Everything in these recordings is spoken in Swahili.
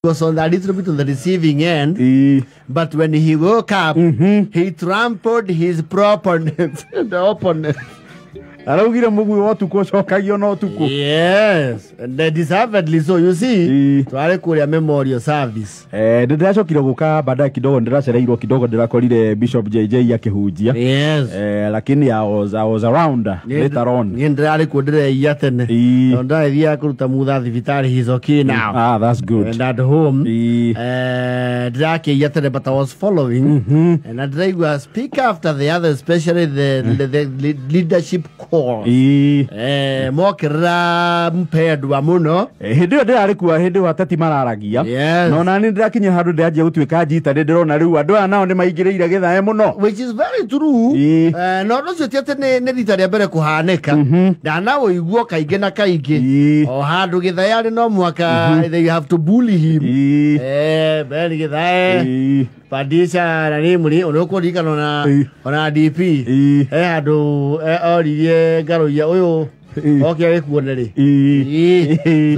was on a little bit on the receiving end, but when he woke up, he trampled his proponent, the opponent. Yes, and deservedly so. You see, to a memorial service. Bishop JJ yes, lakini I was around later on. He's okay now. Ah, that's good. And at home, but I was following, and I was speak after the other, especially the leadership core. Mokera mpedwa muno. Hindio ndirarikua hindi watati mararagia. Yes. No nani ndirakinya handu ndiaje gutuika njita ndirona riu andu aya nao ni maigireire githae muno. Which is very true. No no tiete ne rita ria mbere kuhanika. Na nawo iguo kainge na kainge. O handu githae ari no mwaka they have to bully him. Beri githae. Padisha na nimuri onokorika ona DP. Handu oririe ngaro ya uyu. Okay, so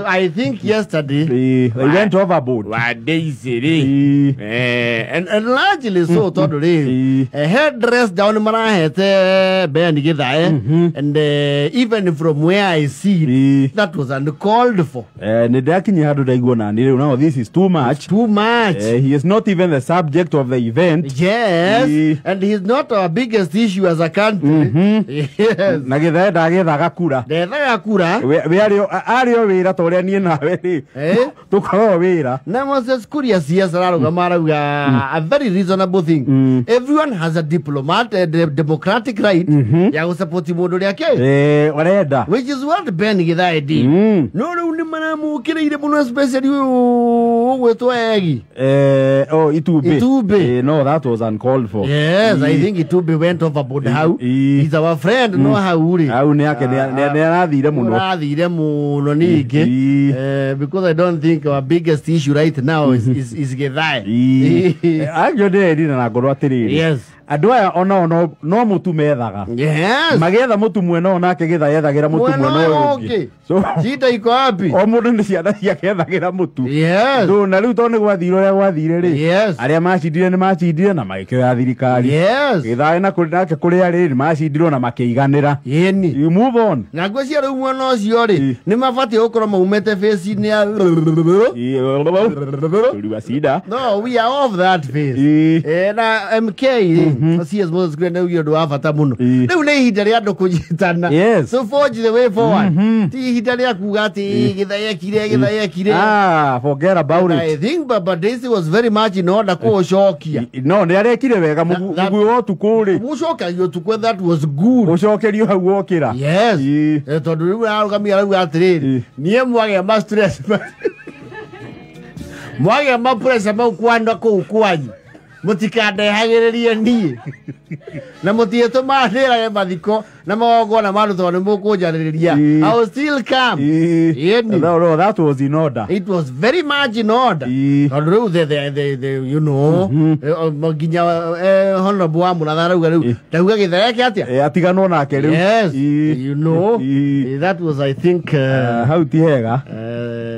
I think yesterday they went overboard. And largely so today. A headdress down Marahete and even from where I see that was uncalled for. Now this is too much. Too much. He is not even the subject of the event. Yes, and he's not our biggest issue as a country. Yes. Ario wira tore ni nawe ri tukoro wira na Moses Kuria siasa a very reasonable thing. Everyone has a democratic right ya kusupport modo yake oreda, which is what Ben Githae did. No ni manamu kireire muno especially wetu egi Itube. No, that was uncalled for. Yes, I think Itube went overboard. How he's our friend, no how uri ni yake because I don't think our biggest issue right now is Githae. Yes. Andu aya ona no mutu methaga. Yes. Magetha mutu mwena onake Githae ethagira mutu mwena ungi. So shida iko wapi? O mundu ni ciana ciake ethagira mutu. Yes. Ndo na riu tone gwathire uria gwathire ri. Yes. Aria macindire ni macindire na maikio ya thirikari. Yes. Githae na kuri nake kuri ari ni macindirwo na makeiganira. Yeni. You move on. Na ngwcia riu mwana ucio ri ni mabati gukorwo maumete face ni ya no, we are off that face. Na MK CS Moses Kuria na uyo ndo afata muno. Riu ni ihinda ria andu kunyitana. So forge the way forward. Ti ihinda ria kuga ati Githae kire. Forget about it. I think Baba Daisy was very much in order kucokia. No, ni arekire wega mugu wo tukuri. Mucokario tukwe, that was good. Ucokerio hau wokira. Yes. Tondu riu arugamia riu atiriri. Nie mwage ma stress. Mwage ma pressure ma kwanda ku kwanyu. Mutikande hagiririe nie. Na mutieto mathira mathiko na magogo na maru tondu mukunjaririria. I was still calm. No, that was in order. It was very much in order. Tondu the you know, maginya honorable amuna rauga riu. Ndauga Githae ke atia? Atiganwo nake riu. Yes. You know, that was I think how tihega.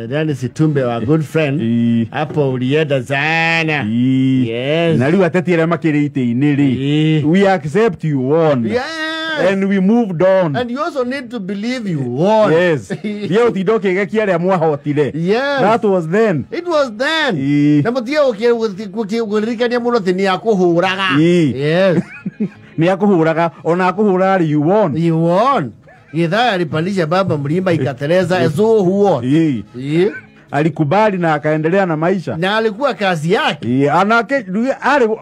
Dennis Itumbe, our good friend. Hapo ulienda sana. Yes. Na riu atetiere makirite iniri. We accept you won. Yes. And we moved on. And you also need to believe you won. Yes. Ye utidoke gekia ria mwahotire. Yes. That was then. It was then. Na mutie ukirikania muno tini akuhuraga. Yes. Ni akuhuraga, ona akuhura you won. You won. Githae alipandisha baba mlima ikatereza, so who won? Alikubali na akaendelea na maisha. Na alikuwa kazi yake. Anake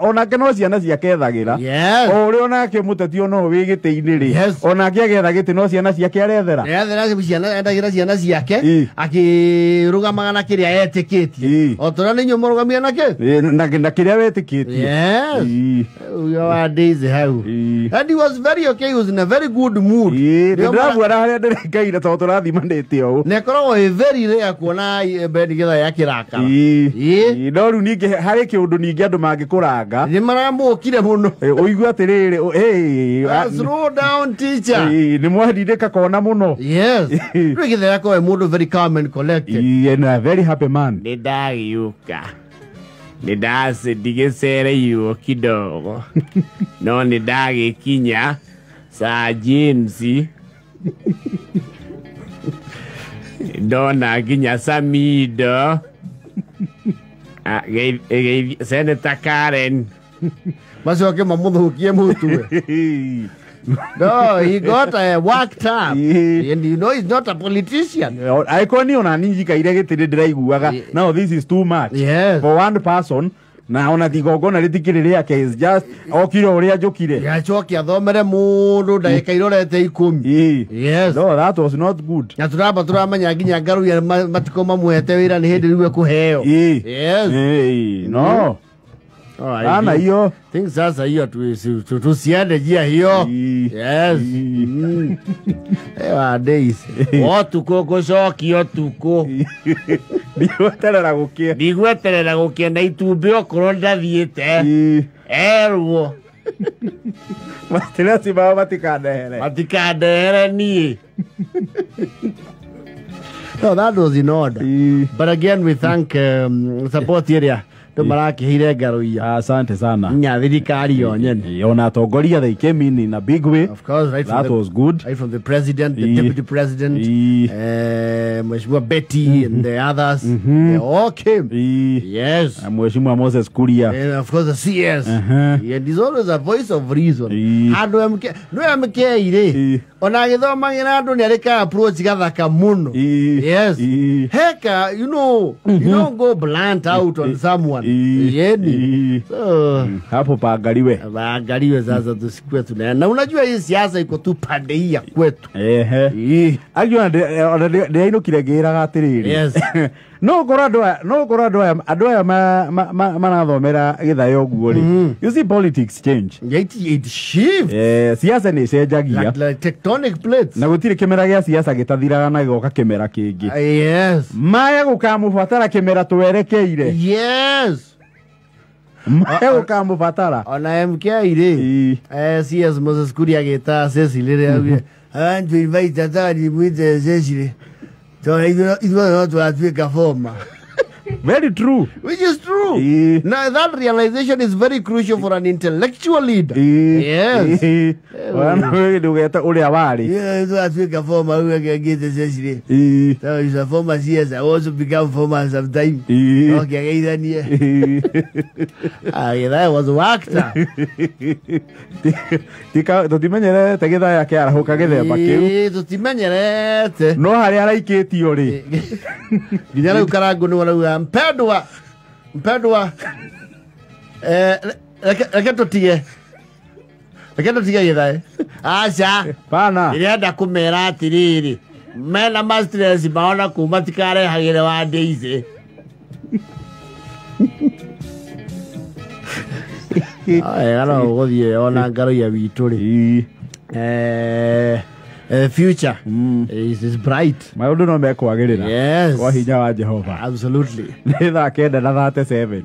onake no ciana ciake ethagira. Yes. Ori onake muteti ono wigite-ini ri. Onake agetha giti no ciana ciake arethera. Ethera ciana endagira ciana ciake akirugamaga na kiria etikitie. Otora ni nyumo rugamia nake. Na kiria wetikitie. Yes. Your days how. And he was very okay. He was in a very good mood. Ndio haria ndirikaire to turathimandite o. Nekorwo very rare kuona be nigetha yakirakara no ru ninge hari kiundu ninge andu mangikuranga ni maramukire muno uigua atiriri slow down teacher ni mwandindika kona muno yes nigetha yako mundu very calm and collected and a very happy man ni ndagiuka ni ndase ndigicere yuo kidogo no ni ndagikinya Sir James Dona ginya Samido Senator Karen Masoke mamuthukie mutue No, he got worked up and you know he's not a politician. Aikoni ona ninjika ire gitire ndiraiguaga now this is too much for one person na ona thigogona ritikirire yake is just okiro uria njukire yachokia thomere mundu ndagika irorete 10 yes no that was not good na turamba turamenya nginya ngaru ya matiko mamwete wira ni hindi riwe kuheo yes no ana hiyo things sasa hiyo tusiende jia hiyo yes ewa days otuko gocokio tuko ndigweterera gukia na itumbi okoro ndathiite erwo mastirasi bao matikadehere ni no that was in order but again we thank support area Tumarakihire ngaruia asante sana nya thirikari yo nyene ona atongoria they came in a big way of course right that was good right from the president the deputy president Mheshimiwa Betty and the others they all came yes Mheshimiwa Moses Kuria and of course the CS and he's always a voice of reason andu amke ire ona githomagira andu ni arika approach gathaka muno yes heka you don't go blunt out on someone yeni hapo paangaliwe sasa tusikwe tuna na unajua hii siasa iko tu pande hii ya kwetu ajua ndio kiregeraga atiriri yes no korado aya manathomera githayo guo ri you see politics change it shift siasa ni cenjagia like tectonic plates na gutire kimera gia siasa gitathiraga na goka kimera kingi yes maya gukamubatara kimera twerekeire yes maya gukamubatara ona MK ire CS Moses Kuria geta Cecily and to invite Tatari with Cecily so it was not to a former very true which is true now that realization is very crucial for an intellectual leader yes wana do geta uria wari that we a former who get Cecily so is a former CS I also become former sometime okay then that was worked tika tutimenyere tegitha yake arahuka githemba kiu tutimenyerete no hari araikitio ri nginya ukarangu ni wala mpendwa reke tutige githae aca pana irenda kumera atiriri mena mastress maona kuma tikare hagire wa Daisy ana ugothie ona ngaro ya witu ri future is bright maundu no mekwagirira yes kwa hinya wa Jehova absolutely ni thaa 9:37